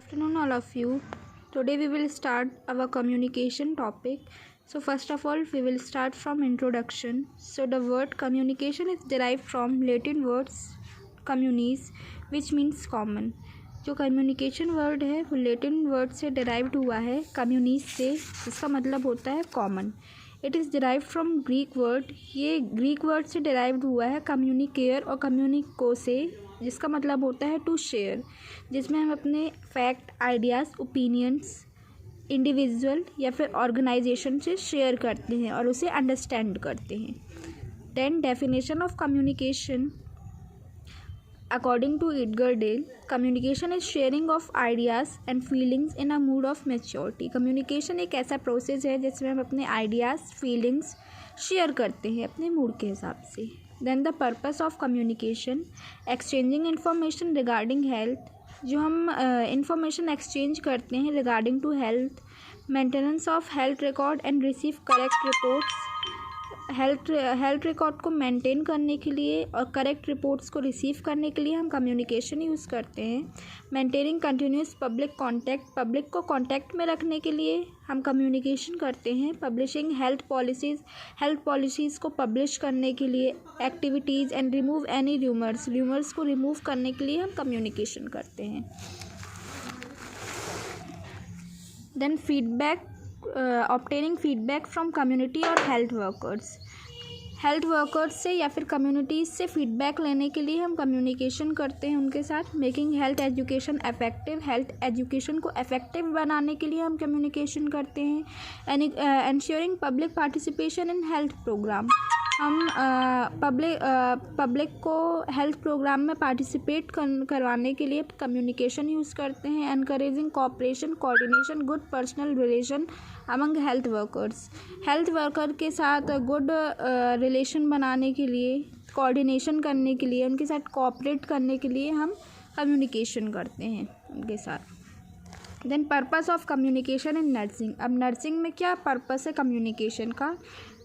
afternoon, all of you. Today we will start our communication topic. So first of all, we will start from introduction. So the word communication is derived from Latin words communis, which means common. जो communication word है वो Latin word से derived हुआ है communis से, जिसका मतलब होता है common. It is derived from Greek word. ये ग्रीक वर्ड से डिराइव्ड हुआ है कम्युनिकेयर और कम्युनिको से, जिसका मतलब होता है टू शेयर, जिसमें हम अपने फैक्ट, आइडियाज़, ओपिनियंस इंडिविजुअल या फिर ऑर्गेनाइजेशन से शेयर करते हैं और उसे अंडरस्टैंड करते हैं. Then definition of communication according to Edgar Dale, communication is sharing of ideas and feelings in a mood of maturity. communication एक ऐसा प्रोसेस है जिसमें हम अपने आइडियाज़, फीलिंग्स शेयर करते हैं अपने मूड के हिसाब से. Then the purpose of communication, exchanging information regarding health. जो हम इंफॉर्मेशन एक्सचेंज करते हैं regarding to health, maintenance of health record and receive correct reports. Health record को मेंटेन करने के लिए और करेक्ट रिपोर्ट्स को रिसीव करने के लिए हम कम्युनिकेशन यूज़ करते हैं. Maintaining continuous public contact, public को कांटेक्ट में रखने के लिए हम कम्युनिकेशन करते हैं. पब्लिशिंग हेल्थ पॉलिसीज़ को पब्लिश करने के लिए. Activities and remove any rumours को रिमूव करने के लिए हम कम्युनिकेशन करते हैं. Then feedback, obtaining feedback from community और हेल्थ वर्कर्स से या फिर कम्युनिटीज़ से फीडबैक लेने के लिए हम कम्युनिकेशन करते हैं उनके साथ. Making health education effective, health education को इफेक्टिव बनाने के लिए हम कम्युनिकेशन करते हैं. Ensuring public participation in health program, हम पब्लिक को हेल्थ प्रोग्राम में पार्टिसिपेट करवाने के लिए कम्युनिकेशन यूज़ करते हैं. Encouraging cooperation, coordination, good personal relation among health worker के साथ गुड रिलेशन बनाने के लिए, कोऑर्डिनेशन करने के लिए, उनके साथ कोऑपरेट करने के लिए हम कम्युनिकेशन करते हैं उनके साथ. Then purpose of communication in nursing. अब नर्सिंग में क्या पर्पस है कम्युनिकेशन का?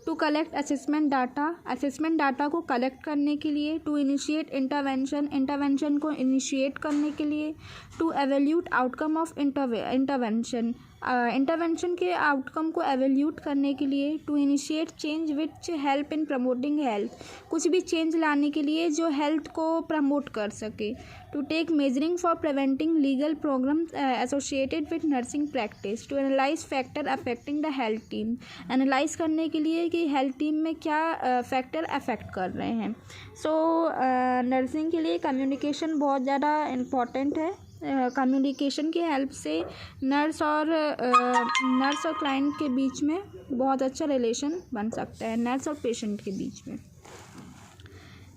टू कलेक्ट असेसमेंट डाटा को कलेक्ट करने के लिए. टू इनिशिएट इंटरवेंशन को इनिशिएट करने के लिए. To evaluate outcome of intervention के आउटकम को एवेल्यूट करने के लिए. To initiate change which help in promoting health, कुछ भी चेंज लाने के लिए जो हेल्थ को प्रमोट कर सके. To take measuring for preventing legal problem associated with nursing practice. To analyse factor affecting the health team, analyse करने के लिए कि हेल्थ टीम में क्या फैक्टर अफेक्ट कर रहे हैं. सो नर्सिंग के लिए कम्युनिकेशन बहुत ज़्यादा इम्पॉर्टेंट है. कम्युनिकेशन की हेल्प से नर्स और क्लाइंट के बीच में बहुत अच्छा रिलेशन बन सकता है, नर्स और पेशेंट के बीच में.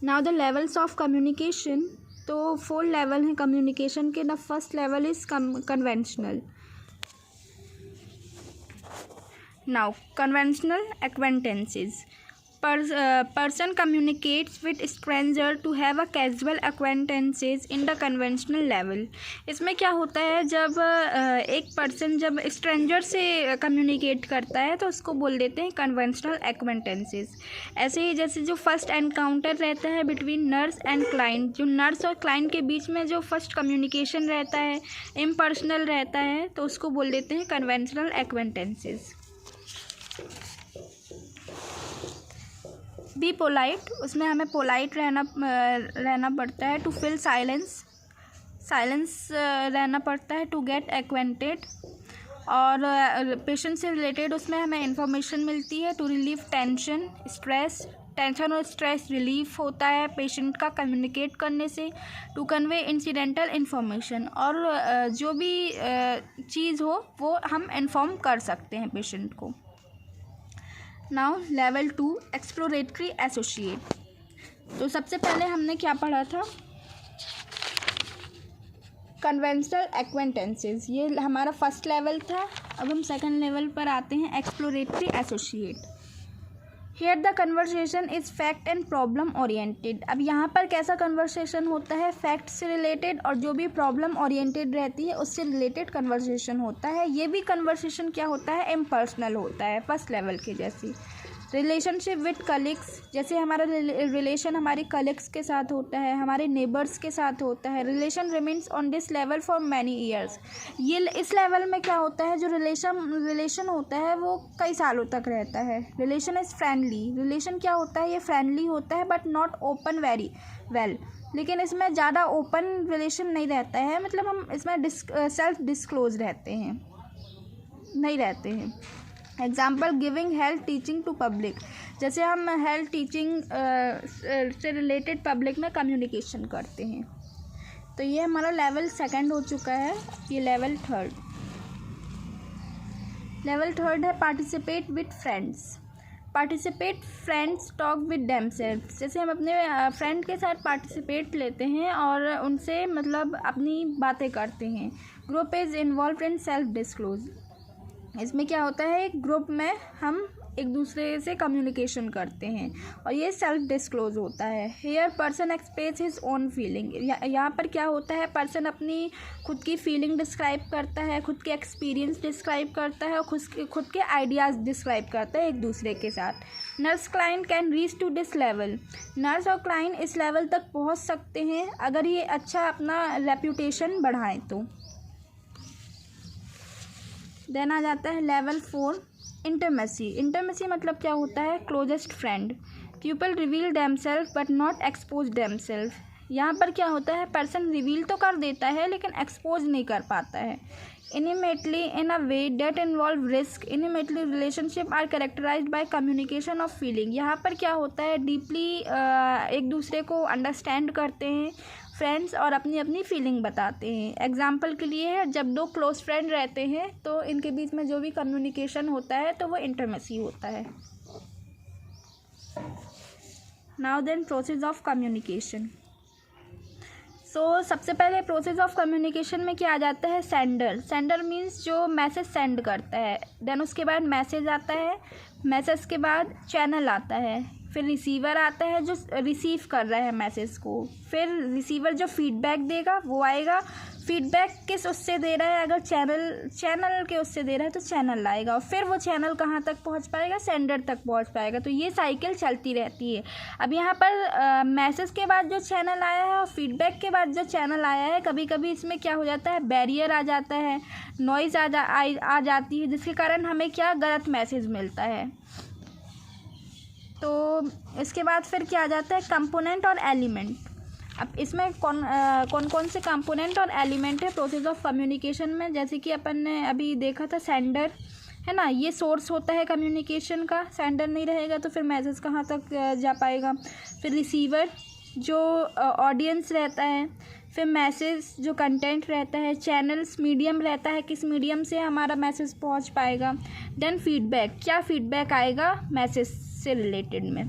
Now the levels of communication. तो 4 लेवल हैं कम्युनिकेशन के. The first level is conventional. Now conventional acquaintances. person communicates with stranger to have a casual acquaintances in the conventional level. इसमें क्या होता है, जब एक पर्सन जब स्ट्रेंजर से कम्युनिकेट करता है तो उसको बोल देते हैं कन्वेंशनल एक्वेंटेंसेस. ऐसे ही जैसे जो फर्स्ट एनकाउंटर रहता है बिटवीन नर्स एंड क्लाइंट, जो नर्स और क्लाइंट के बीच में जो फर्स्ट कम्युनिकेशन रहता है इम्पर्सनल रहता है, तो उसको बोल देते हैं कन्वेंशनल एक्वेंटेंसेस. बी पोलाइट, उसमें हमें पोलाइट रहना पड़ता है. टू फिल साइलेंस रहना पड़ता है. टू गेट एक्वेंटेड, और पेशेंट से रिलेटेड उसमें हमें इंफॉर्मेशन मिलती है. टू रिलीव टेंशन और स्ट्रेस रिलीफ होता है पेशेंट का कम्युनिकेट करने से. टू कन्वे इंसिडेंटल इन्फॉर्मेशन, और जो भी चीज़ हो वो हम इन्फॉर्म कर सकते हैं पेशेंट को. Now level 2 exploratory associate. तो सबसे पहले हमने क्या पढ़ा था, कन्वेंशनल एक्वेंटेंसेस, ये हमारा फर्स्ट लेवल था. अब हम सेकंड लेवल पर आते हैं, exploratory associate. Here the conversation is fact and problem oriented. अब यहाँ पर कैसा कन्वर्सेशन होता है, फैक्ट से रिलेटेड, और जो भी प्रॉब्लम ओरिएंटेड रहती है उससे रिलेटेड कन्वर्सेशन होता है. ये भी कन्वर्सेशन क्या होता है, इम्पर्सनल होता है, फर्स्ट लेवल के जैसी. रिलेशनशिप विद कलीग्स, जैसे हमारा रिलेशन हमारे कलीग्स के साथ होता है, हमारे नेबर्स के साथ होता है। Relation remains on this level for many years, ये इस लेवल में क्या होता है, जो रिलेशन होता है वो कई सालों तक रहता है। रिलेशन इज़ फ्रेंडली, रिलेशन क्या होता है, ये फ्रेंडली होता है but not open very well, लेकिन इसमें ज़्यादा ओपन रिलेशन नहीं रहता है, मतलब हम इसमें सेल्फ डिस्क्लोज नहीं रहते हैं। Example giving health teaching to public, जैसे हम हेल्थ टीचिंग से रिलेटेड पब्लिक में कम्युनिकेशन करते हैं। तो ये हमारा लेवल सेकंड हो चुका है। ये लेवल थर्ड है participate with friends. Friends talk with themselves, जैसे हम अपने फ्रेंड के साथ पार्टिसिपेट लेते हैं और उनसे मतलब अपनी बातें करते हैं। Group is involve in self disclose, इसमें क्या होता है, एक ग्रुप में हम एक दूसरे से कम्युनिकेशन करते हैं और ये सेल्फ डिस्क्लोज होता है। Here person express his own feeling, यहाँ पर क्या होता है, पर्सन अपनी खुद की फीलिंग डिस्क्राइब करता है, खुद के एक्सपीरियंस डिस्क्राइब करता है और खुद के आइडियाज़ डिस्क्राइब करता है एक दूसरे के साथ। Nurse client can reach to this level, nurse और क्लाइंट इस लेवल तक पहुँच सकते हैं अगर ये अच्छा अपना रेप्यूटेशन बढ़ाएं तो। देन आ जाता है लेवल 4 इंटरमेसी मतलब क्या होता है, closest friend. People reveal themselves but not expose themselves, यहाँ पर क्या होता है, पर्सन रिवील तो कर देता है लेकिन एक्सपोज नहीं कर पाता है। Intimately in a way that involve risk, intimately relationship are characterized by communication of feeling, यहाँ पर क्या होता है, डीपली एक दूसरे को अंडरस्टैंड करते हैं फ्रेंड्स और अपनी अपनी फीलिंग बताते हैं। एग्जाम्पल के लिए है, जब दो क्लोज फ्रेंड रहते हैं तो इनके बीच में जो भी कम्युनिकेशन होता है तो वो इंटरमेसी होता है। Now then process of communication. So सबसे पहले प्रोसेस ऑफ कम्युनिकेशन में क्या आ जाता है, सेंडर मीन्स जो मैसेज सेंड करता है। देन उसके बाद मैसेज आता है, मैसेज के बाद चैनल आता है, फिर रिसीवर आता है जो रिसीव कर रहा है मैसेज को, फिर रिसीवर जो फीडबैक देगा वो आएगा। फीडबैक किस उससे दे रहा है, अगर चैनल के उससे दे रहा है तो चैनल लाएगा और फिर वो चैनल कहाँ तक पहुँच पाएगा, सेंडर तक पहुँच पाएगा। तो ये साइकिल चलती रहती है। अब यहाँ पर मैसेज के बाद जो चैनल आया है और फीडबैक के बाद जो चैनल आया है, कभी कभी इसमें क्या हो जाता है, बैरियर आ जाता है, नॉइज़ आ जाती है, जिसके कारण हमें क्या गलत मैसेज मिलता है। तो इसके बाद फिर क्या आ जाता है, कंपोनेंट और एलिमेंट। अब इसमें कौन से कंपोनेंट और एलिमेंट है प्रोसेस ऑफ कम्युनिकेशन में, जैसे कि अपन ने अभी देखा था सेंडर है ना, ये सोर्स होता है कम्युनिकेशन का, सेंडर नहीं रहेगा तो फिर मैसेज कहाँ तक जा पाएगा। फिर रिसीवर जो ऑडियंस रहता है, फिर मैसेज जो कंटेंट रहता है, चैनल्स मीडियम रहता है, किस मीडियम से हमारा मैसेज पहुँच पाएगा। देन फीडबैक, क्या फीडबैक आएगा मैसेज से रिलेटेड में।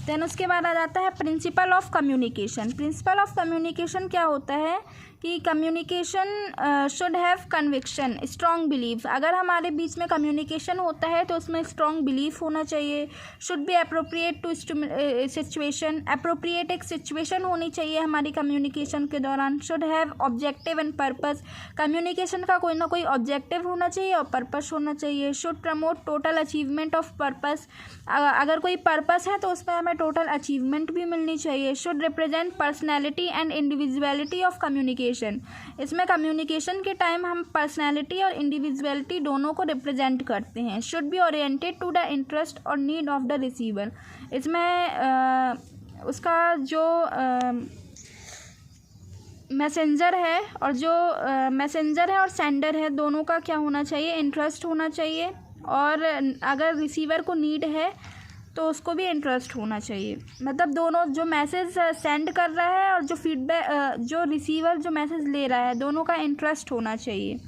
देन उसके बाद आ जाता है principle of communication. Principle of communication क्या होता है कि communication should have conviction, strong belief. अगर हमारे बीच में कम्युनिकेशन होता है तो उसमें स्ट्रॉन्ग बिलीफ होना चाहिए। Should be appropriate to situation, appropriate एक सिचुएशन होनी चाहिए हमारी कम्युनिकेशन के दौरान। Should have objective and purpose, communication का कोई ना कोई ऑब्जेक्टिव होना चाहिए और पर्पस होना चाहिए। Should promote total achievement of purpose, अगर कोई पर्पस है तो उसमें हमें टोटल अचीवमेंट भी मिलनी चाहिए। Should represent personality and individuality of communication, इसमें कम्युनिकेशन के टाइम हम पर्सनैलिटी और इंडिविजुअलिटी दोनों को रिप्रेजेंट करते हैं। Should be oriented to the interest और नीड ऑफ द रिसीवर, इसमें उसका जो मैसेंजर है और सेंडर है, दोनों का क्या होना चाहिए, इंटरेस्ट होना चाहिए, और अगर रिसीवर को नीड है तो उसको भी इंटरेस्ट होना चाहिए। मतलब दोनों, जो मैसेज सेंड कर रहा है और जो फीडबैक जो रिसीवर जो मैसेज ले रहा है, दोनों का इंटरेस्ट होना चाहिए।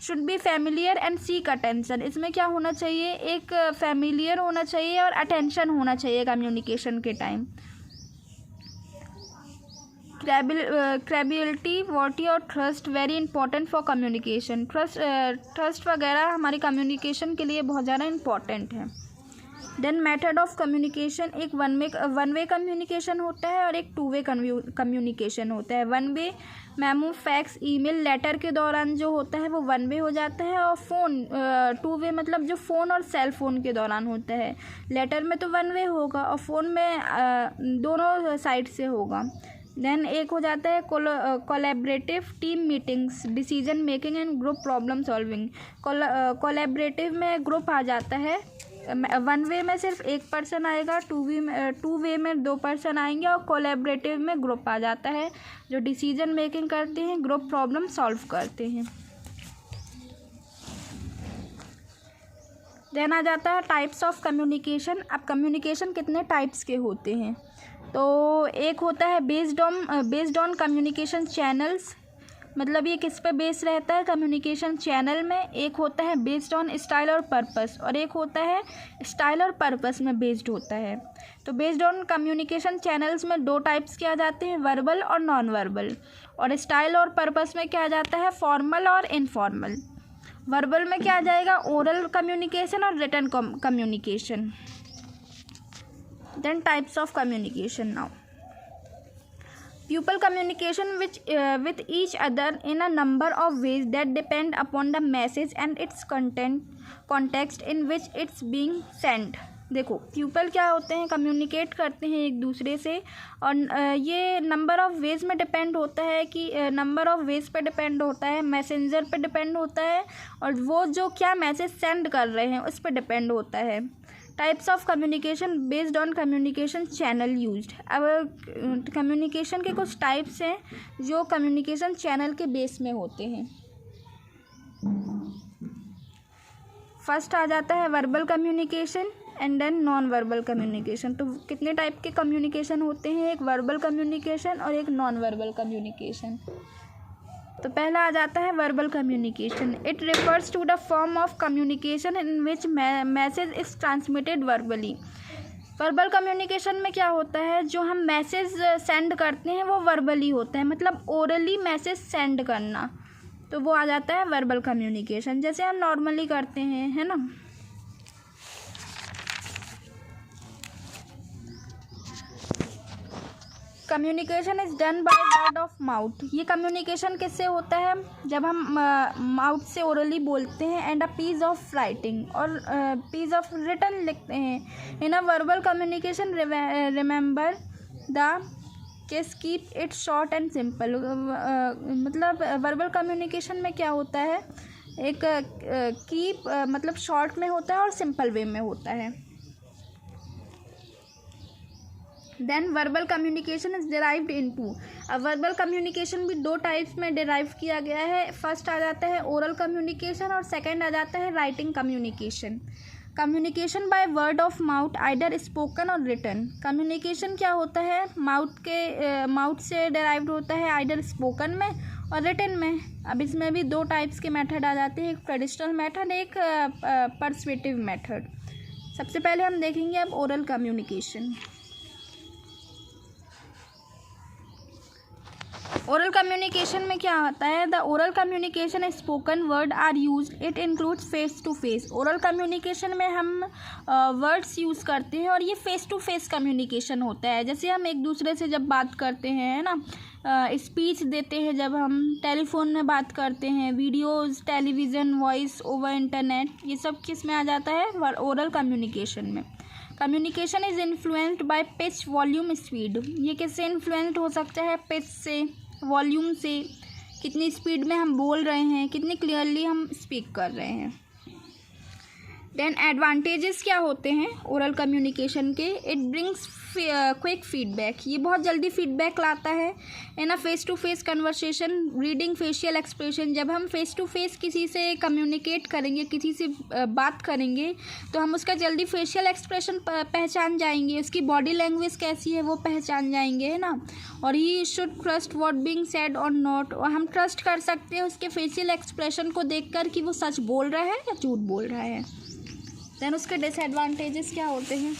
Should B familiar and seek attention, इसमें क्या होना चाहिए, एक फैमिलियर होना चाहिए और अटेंशन होना चाहिए कम्युनिकेशन के टाइम। क्रेडिबिलिटी, वॉटी और trust very important for communication. Trust वगैरह हमारी कम्युनिकेशन के लिए बहुत ज़्यादा इम्पॉर्टेंट है। देन मेथड ऑफ कम्युनिकेशन, एक वन वे कम्युनिकेशन होता है और एक टू वे कम्युनिकेशन होता है। One way memo, fax, email, letter के दौरान जो होता है वो वन वे हो जाता है, और फ़ोन टू वे मतलब जो फ़ोन और सेल फ़ोन के दौरान होता है। लेटर में तो वन वे होगा और फ़ोन में दोनों साइड से होगा। देन एक हो जाता है collaborative team meetings, decision making and group problem solving. Collaborative में ग्रुप आ जाता है, वन वे में सिर्फ एक पर्सन आएगा, टू वे में दो पर्सन आएंगे, और कोलैबोरेटिव में ग्रुप आ जाता है जो डिसीजन मेकिंग करते हैं, ग्रुप प्रॉब्लम सॉल्व करते हैं। देन आ जाता है टाइप्स ऑफ कम्युनिकेशन। अब कम्युनिकेशन कितने टाइप्स के होते हैं, तो एक होता है बेस्ड ऑन कम्युनिकेशन चैनल्स, मतलब ये किस पे बेस रहता है कम्युनिकेशन चैनल में। एक होता है बेस्ड ऑन स्टाइल और पर्पस, और एक होता है स्टाइल और पर्पस में बेस्ड होता है। तो बेस्ड ऑन कम्युनिकेशन चैनल्स में दो टाइप्स के आ जाते हैं, वर्बल और नॉन वर्बल, और स्टाइल और पर्पस में क्या आ जाता है, फॉर्मल और इनफॉर्मल। वर्बल में क्या आ जाएगा, ओरल कम्युनिकेशन और written communication. Then types of communication now, pupil communication with each other in a number of ways that depend upon the message and its context in which it's being sent। देखो pupal क्या होते हैं, communicate करते हैं एक दूसरे से, और ये नंबर ऑफ़ वेज में डिपेंड होता है कि नंबर ऑफ़ वेज पे डिपेंड होता है, मैसेंजर पे डिपेंड होता है, और वो जो क्या मैसेज सेंड कर रहे हैं उस पर डिपेंड होता है। Types of communication based on communication channel used. अब कम्युनिकेशन के कुछ टाइप्स हैं जो कम्युनिकेशन चैनल के बेस में होते हैं। फर्स्ट आ जाता है verbal communication and then non verbal communication. तो कितने टाइप के कम्युनिकेशन होते हैं, एक वर्बल कम्युनिकेशन और एक नॉन वर्बल कम्युनिकेशन। तो पहला आ जाता है verbal communication. It refers to the form of communication in which message is transmitted verbally. Verbal communication में क्या होता है, जो हम मैसेज सेंड करते हैं वो वर्बली होता है, मतलब ओरली मैसेज सेंड करना, तो वो आ जाता है वर्बल कम्युनिकेशन, जैसे हम नॉर्मली करते हैं, है ना। Communication is done by word of mouth. ये कम्युनिकेशन किससे होता है, जब हम माउथ से ओरली बोलते हैं, and a piece of writing, और पीस ऑफ रिटन लिखते हैं। In a verbal communication remember the case keep it short and simple. मतलब वर्बल कम्युनिकेशन में क्या होता है, एक कीप मतलब शॉर्ट में होता है और सिंपल वे में होता है। Then verbal communication is derived into. अब वर्बल कम्युनिकेशन भी दो टाइप्स में डिराइव किया गया है। फर्स्ट आ जाता है ओरल कम्युनिकेशन और सेकंड आ जाता है writing communication. Communication by word of mouth either spoken और रिटन। कम्युनिकेशन क्या होता है, माउथ से डिराइव्ड होता है, आइदर स्पोकन में और रिटन में। अब इसमें भी दो टाइप्स के मेथड आ जाते हैं, एक ट्रेडिशनल मेथड, एक पर्सुएटिव मेथड। सबसे पहले हम देखेंगे अब ओरल कम्युनिकेशन। ओरल कम्युनिकेशन में क्या होता है, the oral communication spoken word are used, it includes face to face. Oral communication में हम वर्ड्स यूज़ करते हैं और ये फेस टू फेस कम्युनिकेशन होता है, जैसे हम एक दूसरे से जब बात करते हैं, है ना, स्पीच देते हैं, जब हम टेलीफोन में बात करते हैं, videos, television, voice over internet, ये सब किस में आ जाता है, ओरल कम्युनिकेशन में। Communication is influenced by pitch, volume, speed. ये किससे इन्फ्लुएंस्ड हो सकता है, पिच से, वॉल्यूम से, कितनी स्पीड में हम बोल रहे हैं, कितनी क्लियरली हम स्पीक कर रहे हैं। देन एडवांटेजेस क्या होते हैं ओरल कम्युनिकेशन के, इट ब्रिंग्स क्विक फीडबैक, ये बहुत जल्दी फीडबैक लाता है। In a face to face conversation, reading facial expression, जब हम फेस टू फेस किसी से कम्युनिकेट करेंगे, किसी से बात करेंगे, तो हम उसका जल्दी फेशियल एक्सप्रेशन पहचान जाएंगे, उसकी बॉडी लैंग्वेज कैसी है वो पहचान जाएंगे, है ना। और he should trust what being said और नॉट, और हम ट्रस्ट कर सकते हैं उसके फेशियल एक्सप्रेशन को देखकर कि वो सच बोल रहा है या झूठ बोल रहा है। देन उसके डिसएडवांटेजेस क्या होते हैं,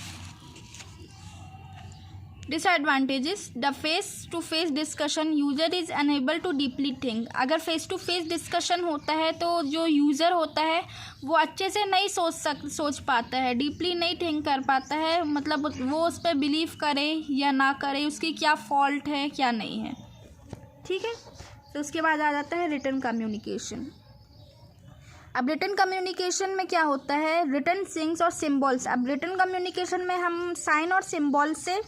disadvantages, the face to face discussion user is unable to deeply think. अगर फेस टू फेस डिस्कशन होता है तो जो यूज़र होता है वो अच्छे से नहीं सोच पाता है, डीपली नहीं थिंक कर पाता है, मतलब वो उस पर बिलीव करे या ना करे, उसकी क्या फॉल्ट है क्या नहीं है। ठीक है, तो उसके बाद आ जाता है रिटन कम्युनिकेशन। अब रिटन कम्युनिकेशन में क्या होता है, रिटन सिंग्स और सिम्बॉल्स। अब रिटन कम्युनिकेशन में हम साइन और सिम्बॉल से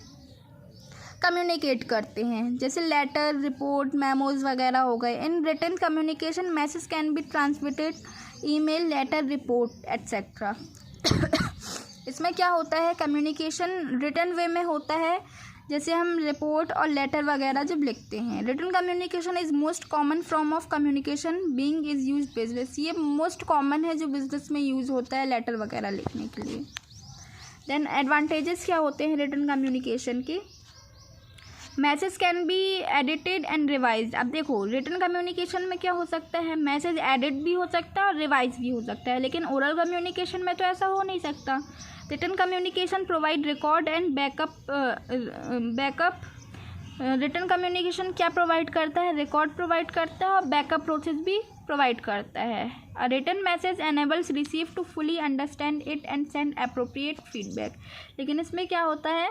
कम्युनिकेट करते हैं, जैसे लेटर, रिपोर्ट, मेमोज वगैरह हो गए। In written communication message can be transmitted email, letter, report et cetera. इसमें क्या होता है, कम्युनिकेशन रिटन वे में होता है, जैसे हम रिपोर्ट और लेटर वगैरह जब लिखते हैं। Written communication is most common form of communication being is use business. ये मोस्ट कॉमन है जो बिजनेस में यूज़ होता है लेटर वगैरह लिखने के लिए। देन एडवांटेजेस क्या होते हैं रिटन कम्युनिकेशन के, message can B edited and revise. अब देखो रिटन कम्युनिकेशन में क्या हो सकता है, मैसेज एडिट भी हो सकता है और रिवाइज भी हो सकता है, लेकिन ओरल कम्युनिकेशन में तो ऐसा हो नहीं सकता। Written communication provide record and backup. Written communication क्या प्रोवाइड करता है, रिकॉर्ड प्रोवाइड करता है और बैकअप प्रोसेस भी प्रोवाइड करता है। A written message enables receive to fully understand it and send appropriate feedback. लेकिन इसमें क्या होता है,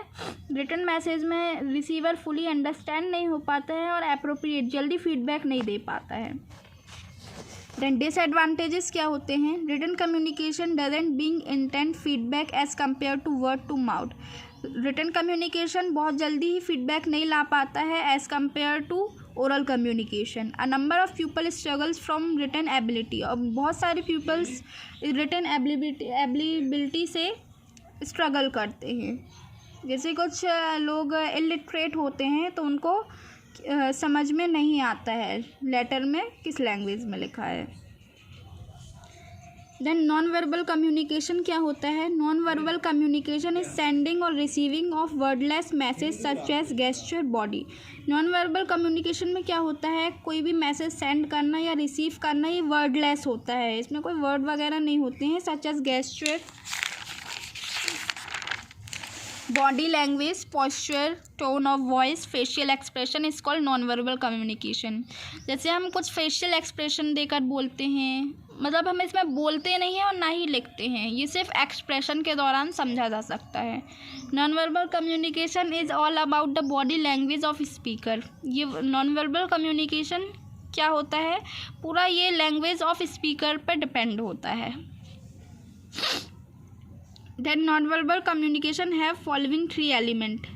रिटन मैसेज में रिसीवर फुली अंडरस्टैंड नहीं हो पाता है और अप्रोप्रिएट जल्दी फीडबैक नहीं दे पाता है। देन डिसएडवांटेजेस क्या होते हैं, written communication doesn't being intent feedback as compare to word to mouth. Written communication बहुत जल्दी ही फीडबैक नहीं ला पाता है as compare to oral communication. A number of people struggles from written ability. और बहुत सारे पीपल्स रिटन एबिलिटी से स्ट्रगल करते हैं, जैसे कुछ लोग इलिटरेट होते हैं तो उनको समझ में नहीं आता है लेटर में किस लैंग्वेज में लिखा है। देन नॉन वर्बल कम्युनिकेशन क्या होता है, non verbal communication is sending और receiving of wordless message such as gesture, body. Non verbal communication में क्या होता है, कोई भी मैसेज सेंड करना या रिसीव करना ये वर्डलेस होता है, इसमें कोई वर्ड वगैरह नहीं होते हैं, such as gesture, body language, posture, tone of voice, facial expression is called non verbal communication. जैसे हम कुछ फेशियल एक्सप्रेशन देकर बोलते हैं, मतलब हम इसमें बोलते नहीं हैं और ना ही लिखते हैं, ये सिर्फ एक्सप्रेशन के दौरान समझा जा सकता है। Non verbal communication is all about the body language of speaker. ये नॉन वर्बल कम्युनिकेशन क्या होता है, पूरा ये लैंग्वेज ऑफ स्पीकर पर डिपेंड होता है। Then non-verbal communication have following three elements.